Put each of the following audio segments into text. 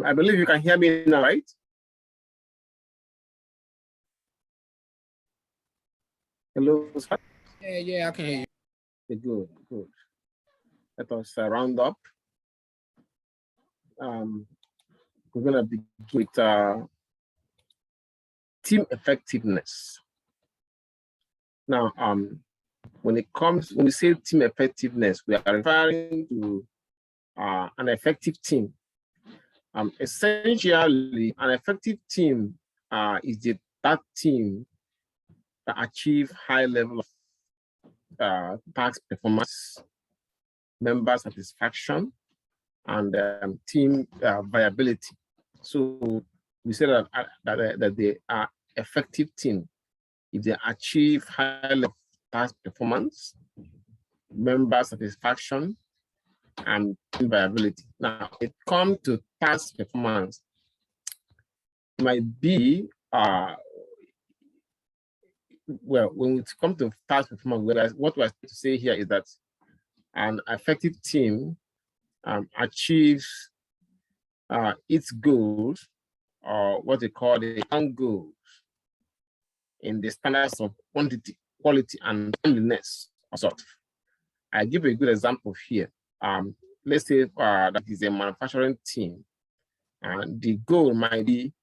I believe you can hear me now, right? Hello, sir? Yeah, I can hear you. Good. Let us round up. We're going to begin with team effectiveness. Now, when we say team effectiveness, we are referring to an effective team. Essentially, an effective team is that team that achieve high level of task performance, member satisfaction, and team viability. So we say that they are effective team if they achieve high level of task performance, member satisfaction, and team viability. Now, it comes to task performance, it might be well, when it comes to task performance, what we're to say here is that an effective team achieves its goals, or what they call the end goals, in the standards of quantity, quality, and timeliness. I give a good example here. Let's say that is a manufacturing team, and the goal might be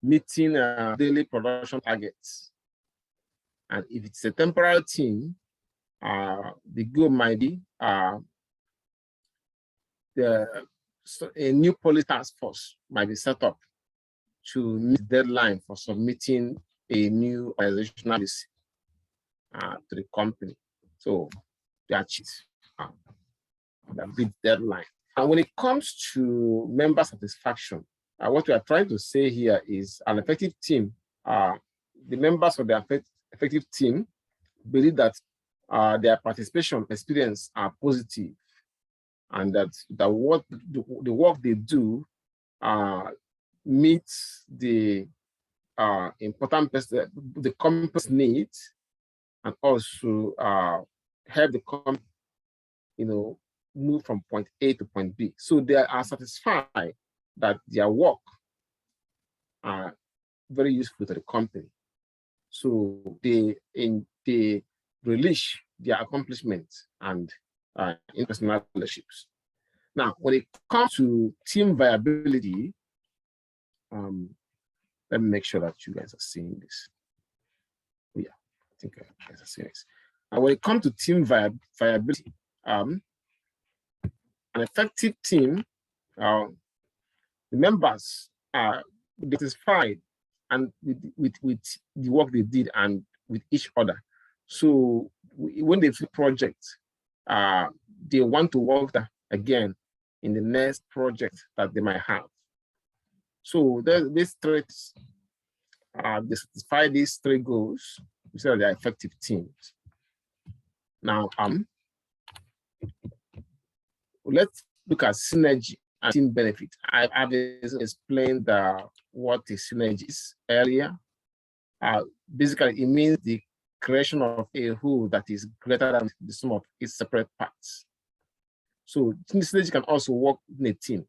meeting daily production targets. And if it's a temporary team, the goal might be a new policy task force might be set up to meet the deadline for submitting a new organizational policy to the company. So they achieve the big deadline. And when it comes to member satisfaction, what we are trying to say here is an effective team. The members of the effective team believe that their participation experience are positive, and that the work they do meets the important the company's needs, and also help the company, move from point A to point B. So they are satisfied that their work are very useful to the company. So they relish their accomplishments and interpersonal relationships. Now, when it comes to team viability, let me make sure that you guys are seeing this. Oh, yeah, I think you guys are seeing this. And when it comes to team viability, an effective team, the members are satisfied and with the work they did and with each other. So when they finish projects, they want to work again in the next project that they might have. So these traits, they satisfy these three goals. We say they are effective teams. Now, let's look at synergy and team benefit. I've explained what a synergy is earlier. Basically, it means the creation of a whole that is greater than the sum of its separate parts. So synergy can also work in a team,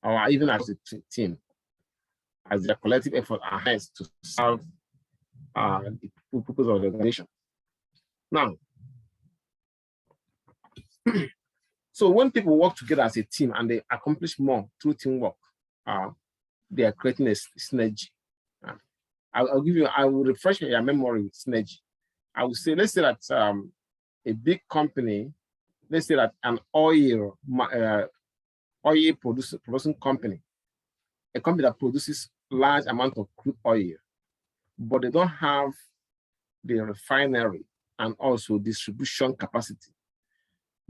or even as a team, as their collective effort has to serve the purpose of the organization. Now, so when people work together as a team and they accomplish more through teamwork, they are creating a synergy. I will refresh your memory with synergy. I would say, let's say that a big company, let's say that an oil producing company, a company that produces large amount of crude oil, but they don't have the refinery and also distribution capacity.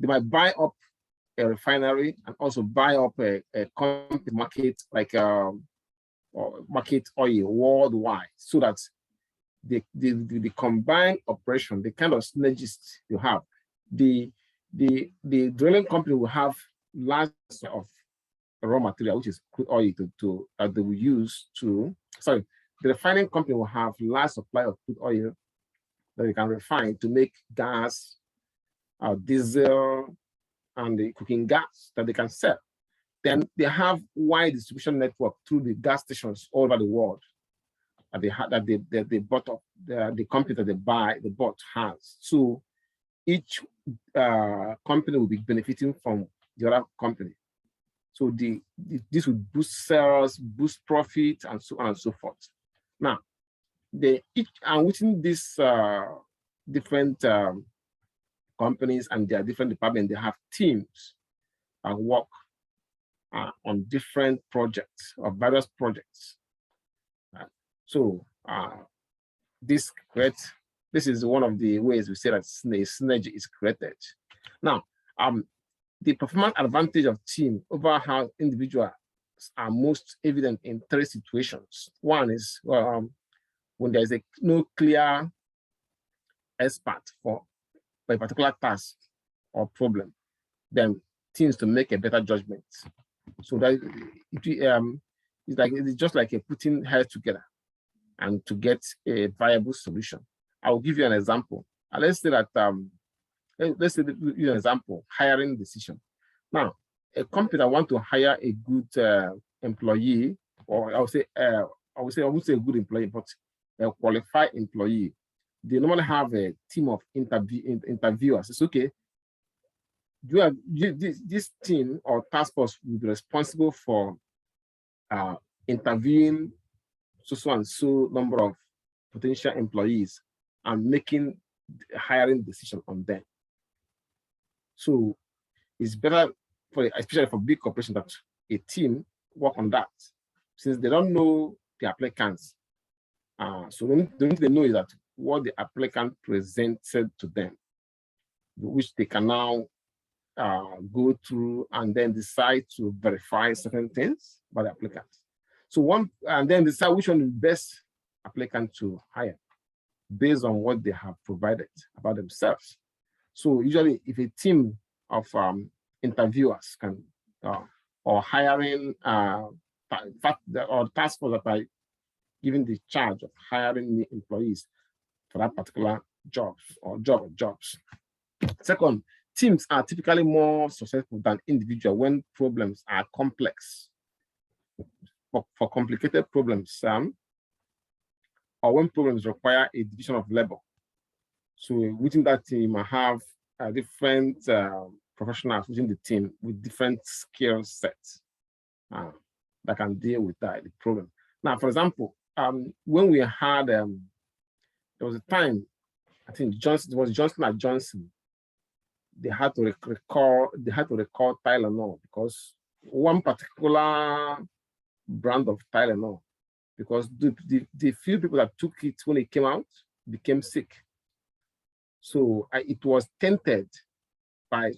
They might buy up a refinery and also buy up a company market, like or market oil worldwide, so that the combined operation, the kind of synergies you have, the drilling company will have lots of raw material, which is crude oil, that they will use to, sorry, the refining company will have large supply of crude oil that they can refine to make gas, diesel, and the cooking gas that they can sell. Then they have wide distribution network through the gas stations all over the world that they bought up, the company that they bought has. So each company will be benefiting from the other company. So this would boost sales, boost profit, and so on and so forth. Now, and within these different companies and their different departments, they have teams that work on different projects or various projects. So this is one of the ways we say that synergy is created. Now, the performance advantage of team over how individuals are most evident in three situations. One is when there is no clear expert for a particular task or problem, then teams to make a better judgment. So that it's just like putting heads together and to get a viable solution. I will give you an example. Let's say that let's say an example, hiring decision. Now, a company that want to hire a good employee, or I would say I would say a good employee, but a qualified employee, they normally have a team of interviewers. It's okay. This team or task force will be responsible for interviewing so and so number of potential employees and making a hiring decision on them. So it's better especially for big corporations, that a team work on that, since they don't know the applicants. So the thing they know is that what the applicant presented to them, which they can now go through and then decide to verify certain things by the applicant. So and then decide which one is the best applicant to hire based on what they have provided about themselves. So usually if a team of interviewers can, or hiring, or task force that are given the charge of hiring the employees for that particular job or jobs. Second, teams are typically more successful than individuals when problems are complex. For complicated problems, or when problems require a division of labor. So within that team, I have different professionals within the team with different skill sets that can deal with the problem. Now, for example, when we had, there was a time, I think it was Johnson & Johnson, they had to recall Tylenol because one particular brand of Tylenol, because the few people that took it when it came out became sick. So it was tainted by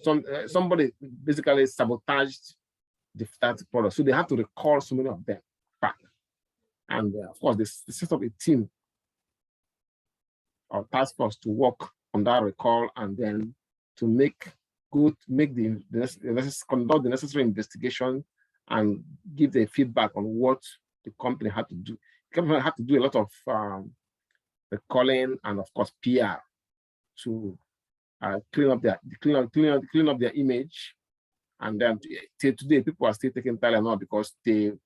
somebody basically sabotaged that product. So they had to recall so many of them back. And of course, they set up a team or task force to work on that recall and then to conduct the necessary investigation and give the feedback on what the company had to do. The company had to do a lot of recalling and of course PR to clean up their image. And then today people are still taking Tylenol because the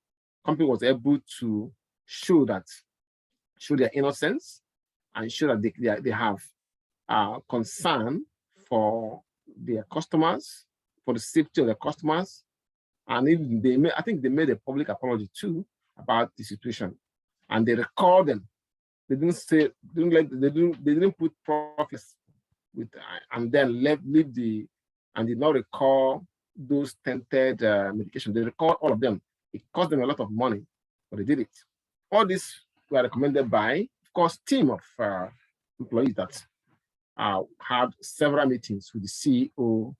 company was able to show their innocence and show that they have concern for their customers, for the safety of their customers. And even I think they made a public apology too about the situation, and they recalled them. They didn't put profits with, and then did not recall those tainted medications. They recalled all of them. It cost them a lot of money, but they did it. All this were recommended by, of course, team of employees that had several meetings with the CEO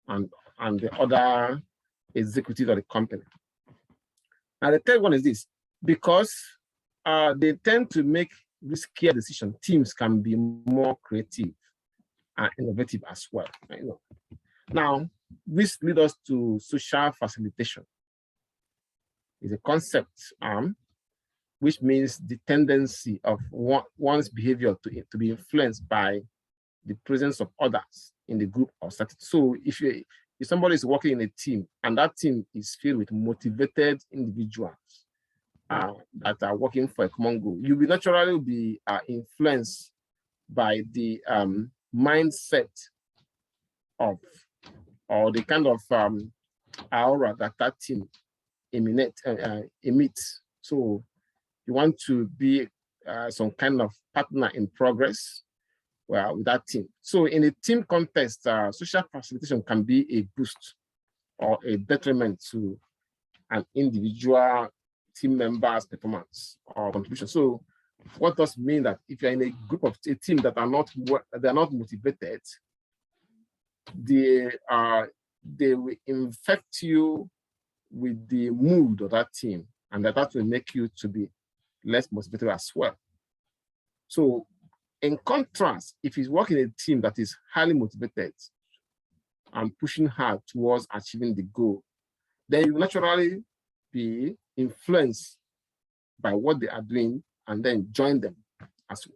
and the other executive of the company. And the third one is this: because they tend to make riskier decisions, teams can be more creative and innovative as well. Now, this leads us to social facilitation. It's a concept which means the tendency of one's behavior to be influenced by the presence of others in the group or setting. So if somebody is working in a team and that team is filled with motivated individuals that are working for a common goal, you will naturally be influenced by the mindset of, or the kind of aura that team emits. So you want to be some kind of partner in progress with that team. So in a team context, social facilitation can be a boost or a detriment to an individual team member's performance or contribution. So what does mean that if you're in a group of a team that are not motivated, they will infect you with the mood of that team, and that will make you to be less motivated as well. So in contrast, if you work in a team that is highly motivated and pushing hard towards achieving the goal, then you naturally be influenced by what they are doing and then join them as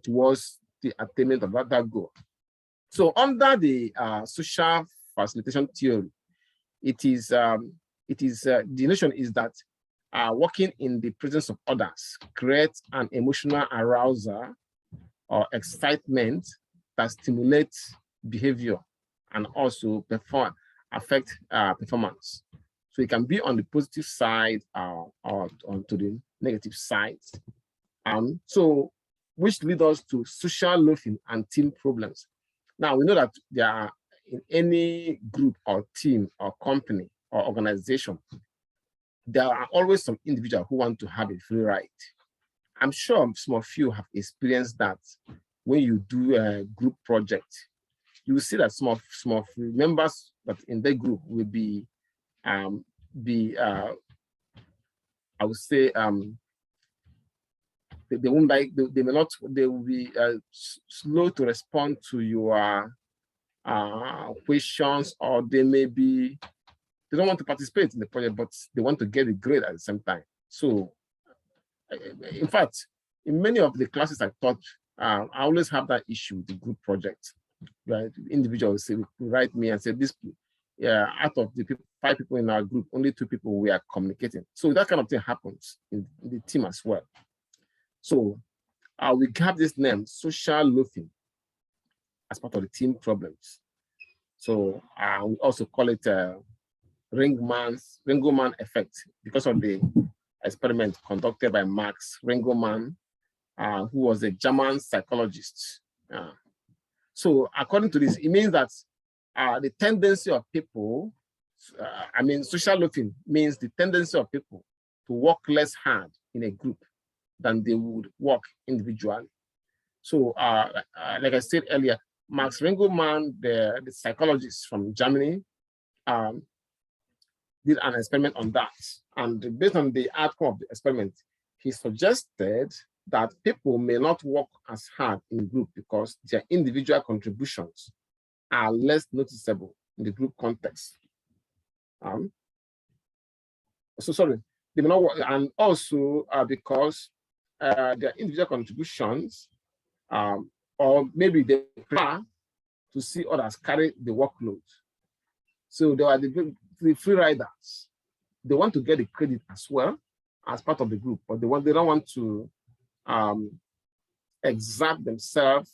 towards the attainment of that goal. So under the social facilitation theory, the notion is that working in the presence of others creates an emotional arousal or excitement that stimulates behavior and also affect performance. So it can be on the positive side or onto the negative side. So which leads us to social loafing and team problems. Now we know that there are in any group or team or company or organization, there are always some individuals who want to have a free ride. I'm sure some of you have experienced that when you do a group project. You will see that some of members that in the group will be I would say they won't like they will be slow to respond to your questions, or they don't want to participate in the project, but they want to get a grade at the same time. So in fact, in many of the classes I taught, I always have that issue with the group project. Right? Individuals will write me and say, this, out of the 5 people in our group, only 2 people we are communicating. So that kind of thing happens in the team as well. So we have this name, social loafing, as part of the team problems. So we also call it Ringelmann effect, because of the experiment conducted by Max Ringelmann, who was a German psychologist. So according to this, it means that the tendency of people, social loafing means the tendency of people to work less hard in a group than they would work individually. So like I said earlier, Max Ringelmann, the psychologist from Germany, did an experiment on that. And based on the outcome of the experiment, he suggested that people may not work as hard in a group because their individual contributions are less noticeable in the group context. They may not work, and also because their individual contributions, or maybe they prefer to see others carry the workload. So they are the free riders. They want to get the credit as well as part of the group, but they don't want to exert themselves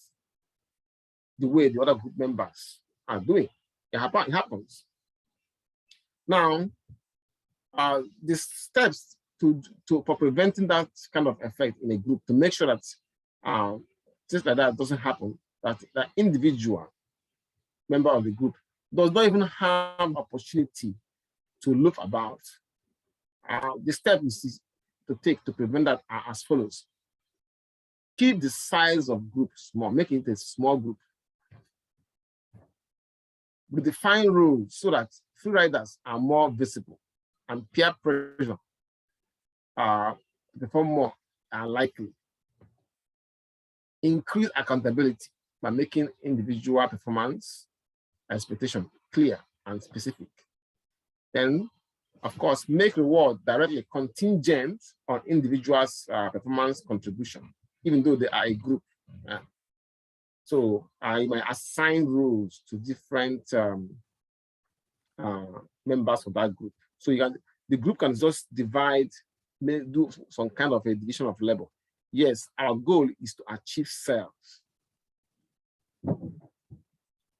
the way the other group members are doing. It happens. Now, the steps for preventing that kind of effect in a group, to make sure that things like that doesn't happen, that the individual member of the group does not even have opportunity to look about. The step is to take to prevent that are as follows. Keep the size of group small, make it a small group. We define rules so that free riders are more visible and peer pressure perform more likely. Increase accountability by making individual performance expectation clear and specific. Then, of course, make reward directly contingent on individuals' performance contribution, even though they are a group. So I might assign rules to different members of that group. So the group can just divide, do some kind of a division of labor. Yes, our goal is to achieve sales.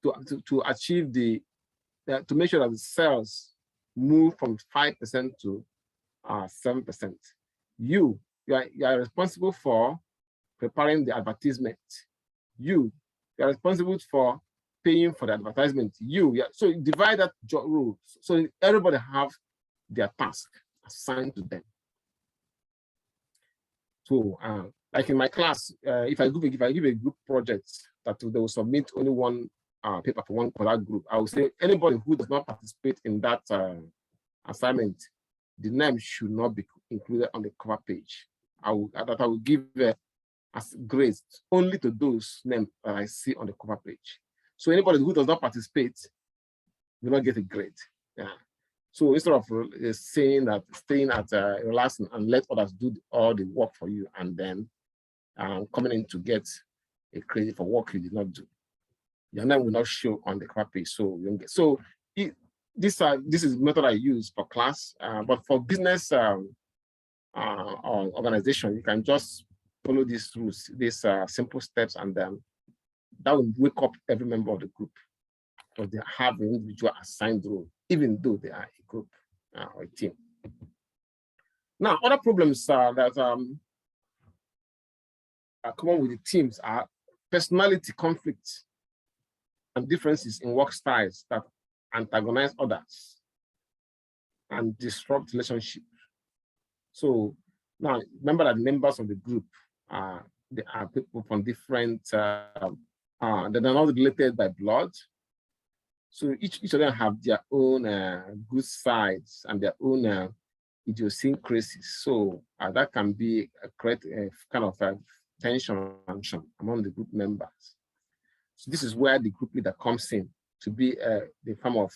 To achieve to make sure that the sales move from 5% to 7%. You are responsible for preparing the advertisement. You are responsible for paying for the advertisement. So you divide that job role so everybody have their task assigned to them. So, like in my class, if I give a group project that they will submit only one paper for that group, I will say anybody who does not participate in that assignment, the name should not be included on the cover page. I will give as grades only to those names that I see on the cover page. So anybody who does not participate will not get a grade. Yeah. So instead of saying that, staying at relaxing and let others do all the work for you, and then coming in to get a credit for work you did not do, your name will not show on the cover page. So you don't get. So this is the method I use for class, but for business or organization, you can just follow these rules, these simple steps, and then that will wake up every member of the group, because they have an individual assigned role, even though they are a group or a team. Now, other problems that are common with the teams are personality conflicts and differences in work styles that antagonize others and disrupt relationships. So now, remember that members of the group they are people from different, they're not related by blood. So each of them have their own good sides and their own idiosyncrasies. So that can be create a kind of tension among the group members. So this is where the group leader comes in to be the form of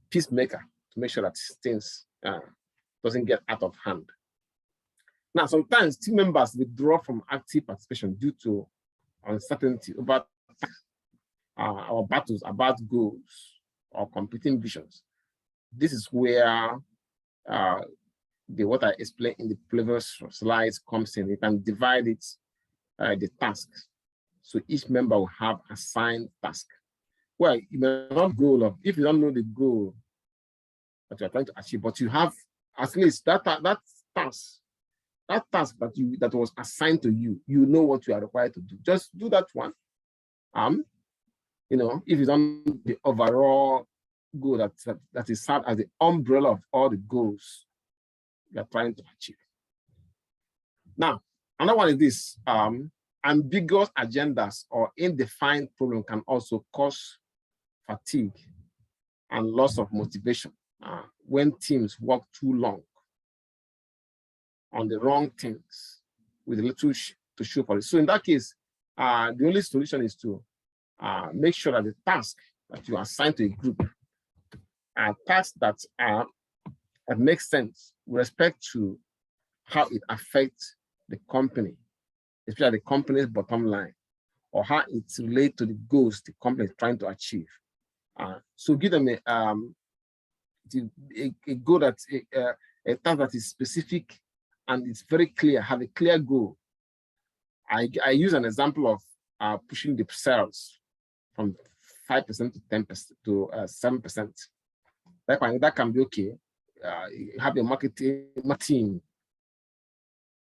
peacemaker to make sure that things doesn't get out of hand. Now, sometimes team members withdraw from active participation due to uncertainty about our battles about goals or competing visions. This is where what I explained in the previous slides comes in. You can divide it, the tasks. So each member will have assigned task. Well, you may not goal if you don't know the goal that you're trying to achieve, but you have at least that task that was assigned to you. You know what you are required to do. Just do that one. If you don't know the overall goal that is served as the umbrella of all the goals you are trying to achieve. Now, another one is this: ambiguous agendas or undefined problem can also cause fatigue and loss of motivation when teams work too long on the wrong things with little to show for it. So in that case, the only solution is to make sure that the task that you assign to a group are tasks that make sense with respect to how it affects the company, especially the company's bottom line, or how it relates to the goals the company is trying to achieve. So give them a goal a task that is specific and it's very clear, have a clear goal. I use an example of pushing the sales from 5% to 10% to 7%. That can be okay. Have a marketing team,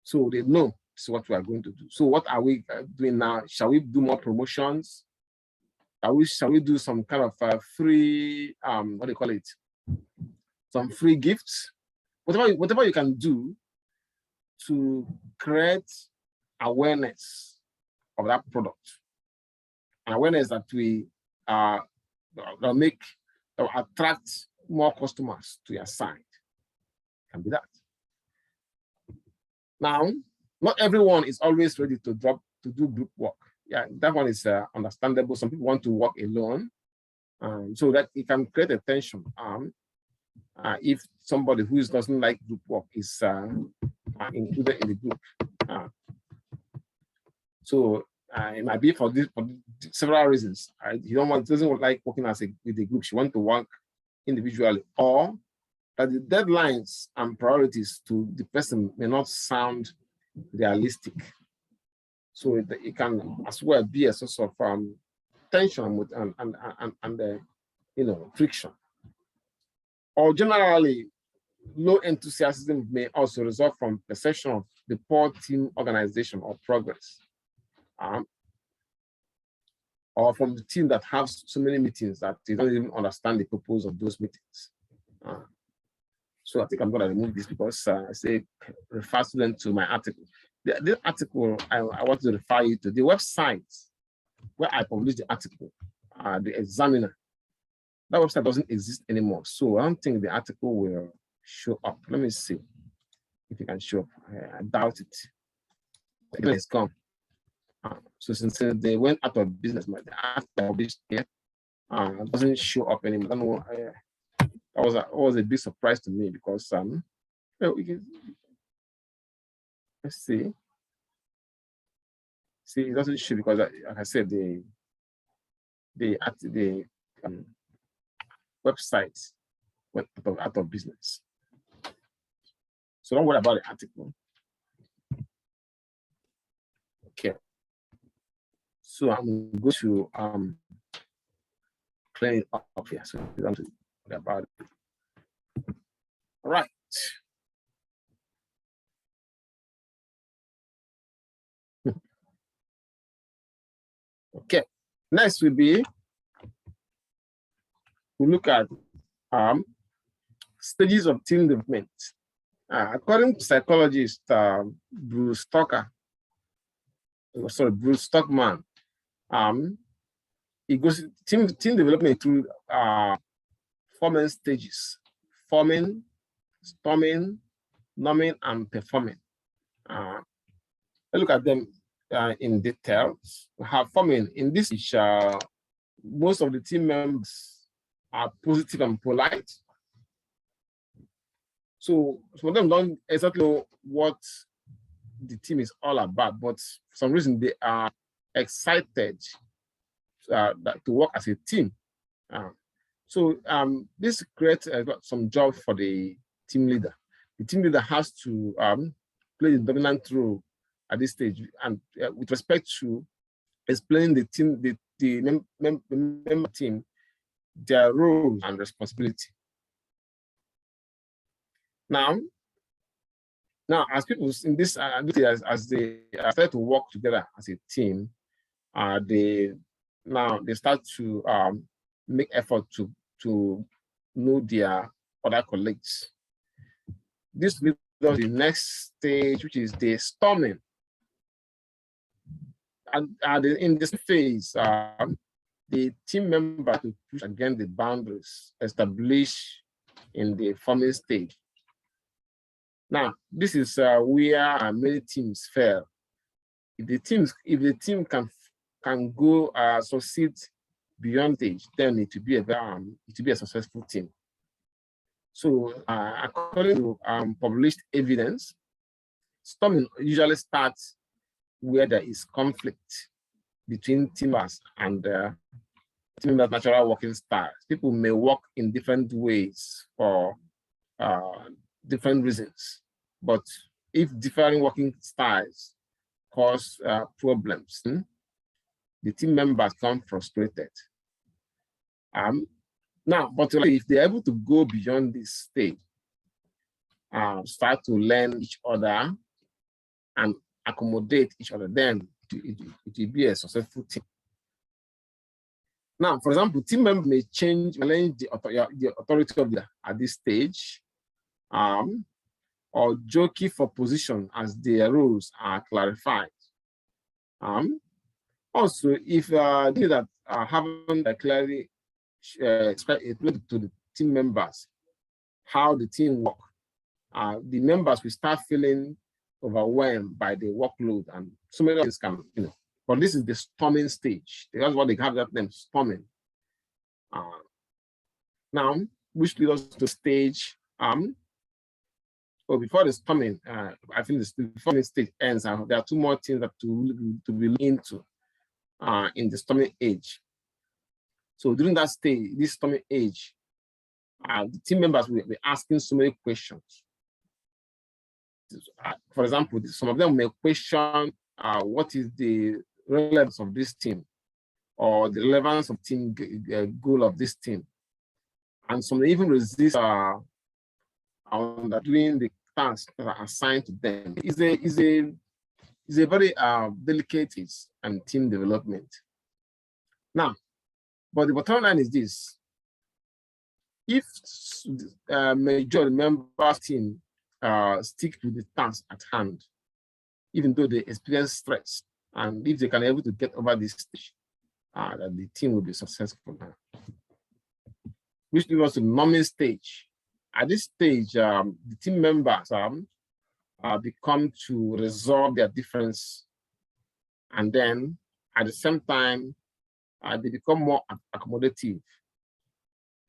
so they know this is what we are going to do. So what are we doing now? Shall we do more promotions? Shall we do some kind of free what do you call it? Some free gifts? Whatever you can do to create awareness of that product, awareness that we that will attract more customers to your site. Can be that. Now, not everyone is always ready to do group work. Yeah, that one is understandable. Some people want to work alone, so that it can create a tension. If somebody who doesn't like group work is included in the group, so it might be for several reasons. You doesn't like working with a group. She wants to work individually, or that the deadlines and priorities to the person may not sound realistic. So it can as well be a source of tension with and friction. Or generally, low enthusiasm may also result from perception of the poor team organization or progress, or from the team that has so many meetings that they don't even understand the purpose of those meetings. So I think I'm going to remove this because I say refer students to my article. This article, I want to refer you to the website where I published the article, the Examiner. That website doesn't exist anymore. So I don't think the article will show up. Let me see if it can show up. I doubt it. It's gone. So since they went out of business, the article published here doesn't show up anymore. I don't know. That was a big surprise to me because let's see. See, it doesn't show because, like I said, the website went out of business. So don't worry about the article. Okay. So I'm going to clean it up here. So you don't worry about it. All right. Okay. Next will be we look at stages of team development. According to psychologist Bruce Stockman, it goes team development through 4 main stages: forming, storming, numbing, and performing. Let's look at them in detail. We have forming. In this, most of the team members are positive and polite. So some of them don't exactly know what the team is all about, but for some reason they are excited to work as a team. So this creates some job for the team leader. The team leader has to play the dominant role at this stage, and with respect to explaining the team, the member team, their roles and responsibility. Now, as people in this, as they start to work together as a team, they start to make effort to know their other colleagues. This leads to the next stage, which is the storming. And in this phase, the team member to push against the boundaries established in the forming stage. Now, this is where many teams fail. If the team can go succeed beyond stage, then it will be a successful team. So, according to published evidence, storming usually starts where there is conflict between teamers and team members' natural working styles. People may work in different ways for different reasons, but if different working styles cause problems, the team members become frustrated. Now, but if they're able to go beyond this stage, start to learn each other and accommodate each other, then it will be a successful team. Now, for example, team members may challenge the authority of the at this stage, or jockey for position as their roles are clarified. Also, if that haven't clearly explain to the team members how the team work. The members will start feeling overwhelmed by the workload, and so many things can, but this is the storming stage. That's what they have that name, storming. Now, which leads us to stage, before the storming, I think before the stage ends, there are two more things that to be into in the storming age. So during that stage, this storming age, the team members will be asking so many questions. For example, some of them may question what is the relevance of this team, or the relevance of team goal of this team. And some even resist on doing the tasks that are assigned to them. It's a very delicate and team development. Now, but the bottom line is this: if major members team stick to the task at hand, even though they experience stress, and if they can be able to get over this stage, that the team will be successful. Which leads us to the numbing stage. At this stage, the team members become to resolve their difference, and then at the same time, they become more accommodative,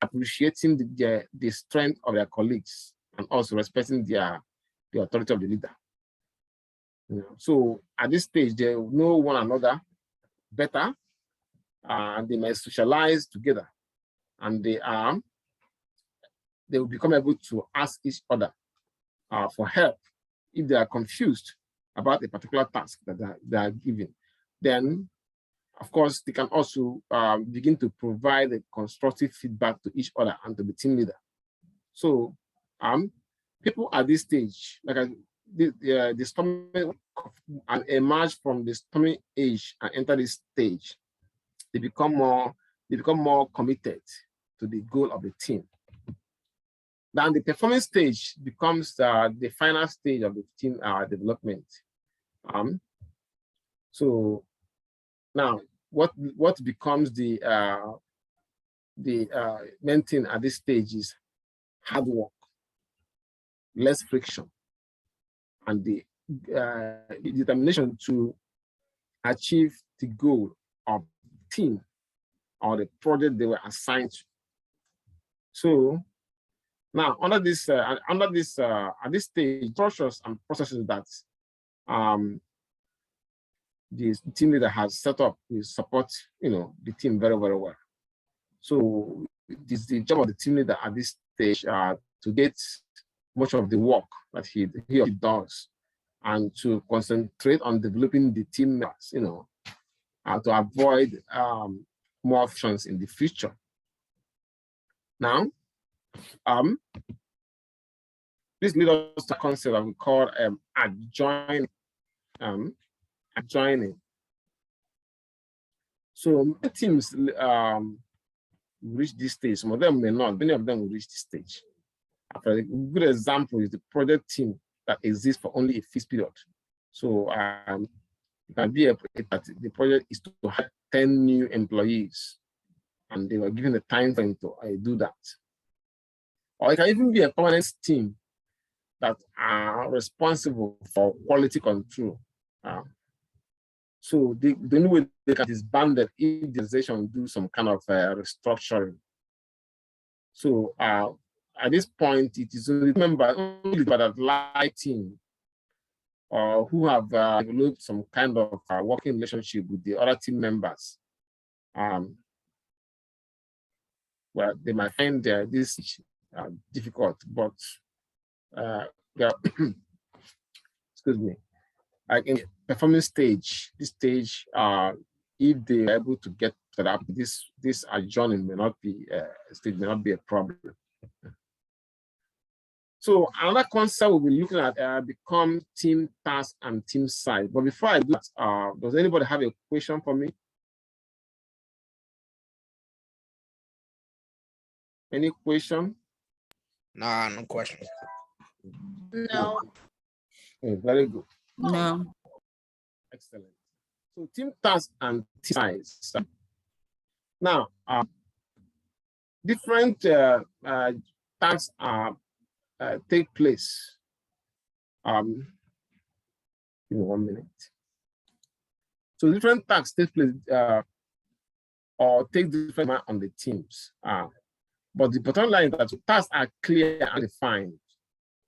appreciating the strength of their colleagues, and also respecting the authority of the leader. So at this stage, they know one another better, and they may socialize together, and they will become able to ask each other for help if they are confused about a particular task that they are given. Then, of course, they can also begin to provide a constructive feedback to each other and to the team leader. So, people at this stage, like the storming, and emerge from the storming age and enter this stage, they become more committed to the goal of the team. Then the performance stage becomes the final stage of the team development. So now, what becomes the main thing at this stage is hard work, less friction, and the determination to achieve the goal of the team or the project they were assigned to. So now, at this stage, structures and processes that the team leader has set up will support, the team very, very well. So it is the job of the team leader at this stage to get much of the work that he or she does, and to concentrate on developing the team members, to avoid more options in the future. Now, this leads us to a concept that we call adjoining. Adjoining. So many teams reach this stage. Some of them may not. Many of them will reach this stage. A good example is the project team that exists for only a fixed period. So it can be that the project is to have 10 new employees, and they were given the time frame to do that. Or it can even be a permanent team that are responsible for quality control. So the only way they can disband it if the organization do some kind of restructuring. So at this point, it is only only that like team or who have developed some kind of working relationship with the other team members. Well, they might find this difficult, but excuse me. Like in the performance stage, this stage, if they are able to get set up, this adjoining may not be a problem. So another concept we'll be looking at become team task and team size. But before I do that, does anybody have a question for me? Any question? Nah, no questions. No. Okay, very good. No. Excellent. So team task and team size. Now, different tasks are take place. Give me 1 minute. So different tasks take place or take different amount on the teams. But the bottom line is that the tasks are clear and defined.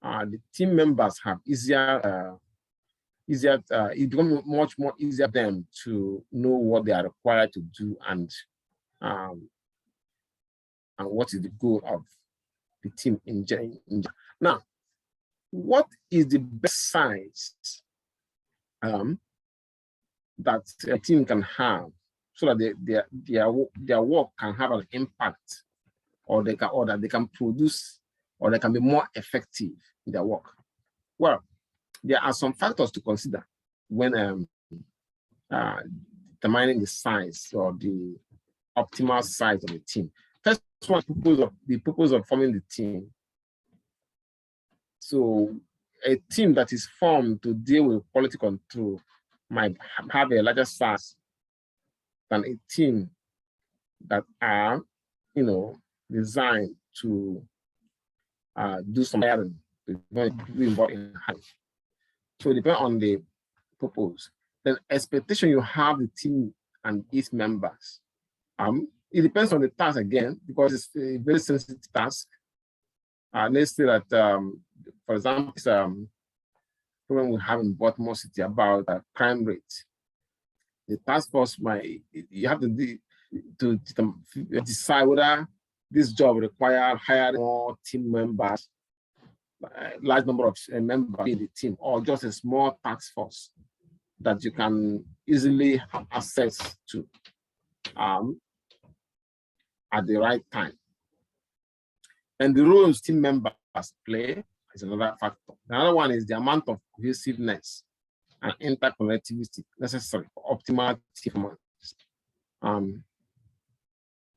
The team members have it becomes much more easier for them to know what they are required to do and what is the goal of the team in general. Now, what is the best size that a team can have so that their work can have an impact, or that they can produce, or they can be more effective in their work? Well, there are some factors to consider when determining the size or the optimal size of the team. First one, the purpose of forming the team. So a team that is formed to deal with quality control might have a larger size than a team that are, designed to do some hiring, involved in hiring. So it depends on the purpose. The expectation you have the team and its members. It depends on the task again, because it's a very sensitive task. Let's say that, for example, problem we have in Baltimore City about crime rate. The task force you have to decide whether this job requires hiring more team members, a large number of members in the team, or just a small task force that you can easily have access to at the right time. And the roles team members play is another factor. Another one is the amount of cohesiveness and interconnectivity necessary for optimal team performance.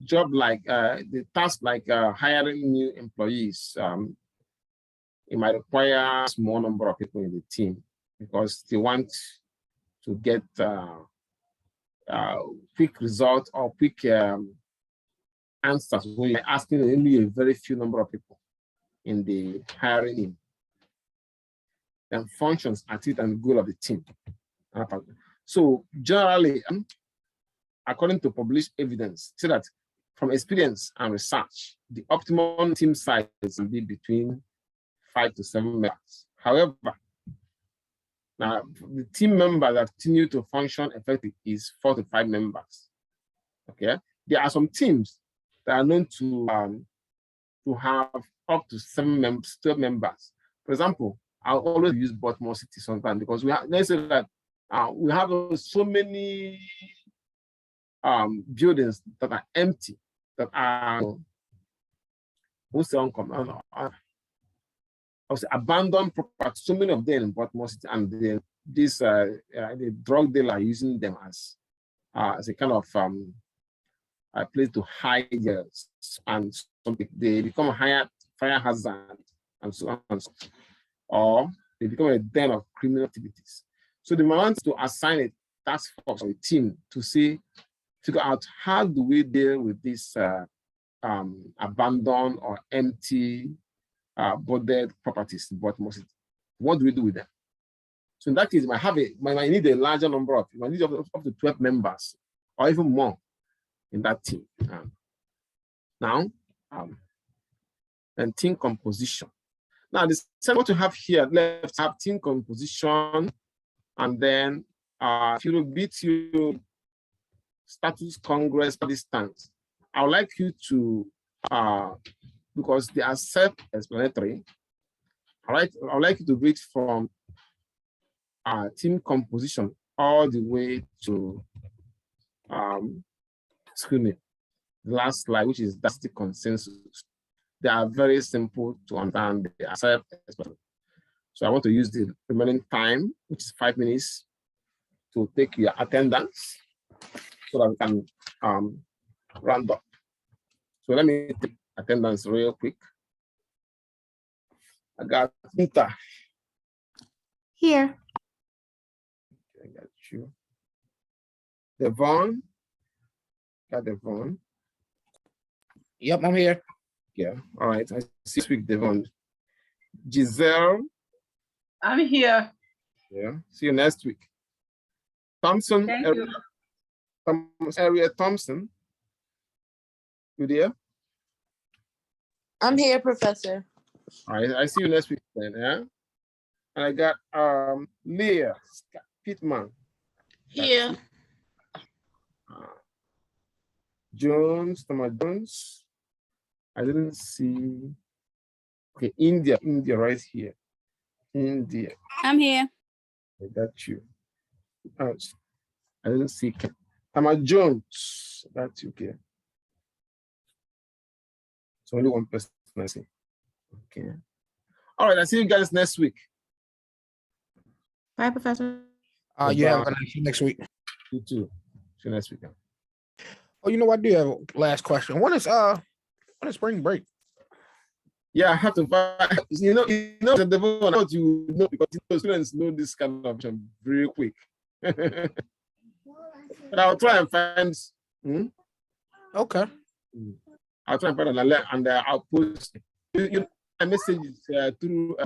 Job like the task like hiring new employees, it might require a small number of people in the team because they want to get quick results or quick answers when you're asking only a very few number of people in the hiring team. Then functions, activity, and goal of the team. So generally, according to published evidence, say that from experience and research, the optimum team size will be between 5 to 7 members. However, now the team members that continue to function effectively is 4 to 5 members. Okay, there are some teams that are known to have up to 7 members, 12 members. For example, I'll always use Baltimore City sometimes because let's say that we have so many buildings that are empty, that are abandoned property, so many of them in Baltimore City, and the drug dealers are using them as a kind of a place to hide and something. They become a fire hazard and so on and so on. Or they become a den of criminal activities. So they want to assign a task force or a team to figure out how do we deal with these abandoned or empty boarded properties in Baltimore City. What do we do with them? So in that case, might need a larger number of, you might need up to 12 members or even more in that team. And team composition. Now, the same what you have here left have team composition, and then if you look BTO status Congress distance, I would like you to because they are self-explanatory. All right, I would like you to read from team composition all the way to excuse me, the last slide, which is diversity consensus. They are very simple to understand. They are self-explanatory. So I want to use the remaining time, which is 5 minutes, to take your attendance so that we can round up. So let me take attendance real quick. I got Nita. Here. I got you. Devon. Got Devon. Yep, I'm here. Yeah. All right. I see you speak, Devon. Giselle. I'm here. Yeah. See you next week. Thompson. Thank you. Area Thompson. You there? I'm here, Professor. All right. I see you next week then. Yeah. And I got Leah Pittman. Here. Jones, Thomas Jones. I didn't see. Okay, India right here. India. I'm here. I got you. I didn't see Thomas Jones. That's okay. So only one person I see. Okay. All right, I'll see you guys next week. Bye, Professor. You have a nice next week. You too. See you next week. Oh, you know, I do have a last question. When is spring break? Yeah, I have to find, the Devon, what you know, because students know this kind of thing very quick. But I'll try and find. Okay. I'll try and find and I'll post a message through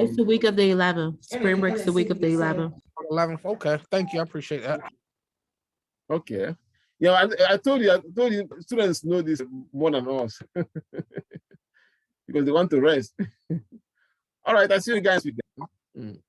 It's the week of the 11th. Spring break's the week of the 11th. 11th. Okay. Thank you. I appreciate that. Okay. Yeah, I told you, students know this more than us because they want to rest. All right, I'll see you guys with them.